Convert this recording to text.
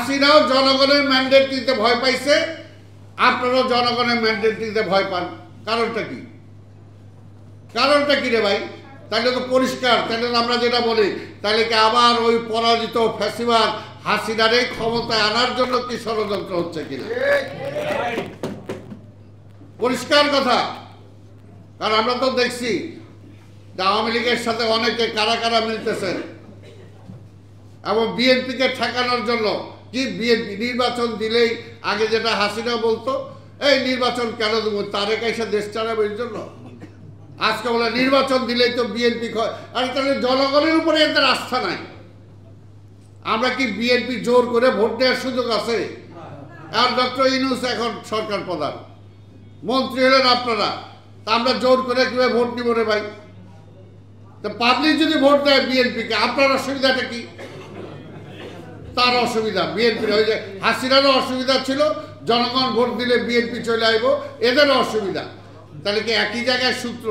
হাসিনাও জনগণের ম্যান্ডেট দিতে ভয় পাইছে, আপনারাও জনগণের ম্যান্ডেট দিতে ভয় পান। কারণটা কি? কারণটা কি রে ভাই? তাহলে তো পরিষ্কার। তাহলে আমরা যেটা বলি, তাহলে কি আবার ওই পরাজিত ফ্যাসিবাদ হাসিনারে ক্ষমতায় আনার জন্য কি ষড়যন্ত্র হচ্ছে কিনা? পরিষ্কার কথা। কারণ আমরা তো দেখছি যে আওয়ামী লীগের সাথে অনেকে কারা কারা মিলতেছেন এবং বিএনপিকে ঠেকানোর জন্য। কি বিএনপি নির্বাচন দিলেই আগে যেটা হাসিনা বলতো, এই নির্বাচন কেন দেবো, তারেক এসে দেশ চালাবে এর জন্য। আজকে বলে নির্বাচন দিলেই তো বিএনপি, আর তাহলে জনগণের উপরে এদের আস্থা নাই। আমরা কি বিএনপি জোর করে ভোট দেওয়ার সুযোগ আছে? আর ডক্টর ইউনূস এখন সরকার প্রধান, মন্ত্রী হলেন আপনারা, তা আমরা জোর করে কিভাবে ভোট দিব রে ভাই? তো পাবলিক যদি ভোট দেয় বিএনপিকে, আপনার অসুবিধাটা কি? তার অসুবিধা বিএনপির, ওই যে হাসিনারও অসুবিধা ছিল, জনগণ ভোট দিলে বিএনপি চলে আসবো, এদেরও অসুবিধা। তাহলে কি একই জায়গায় সূত্র?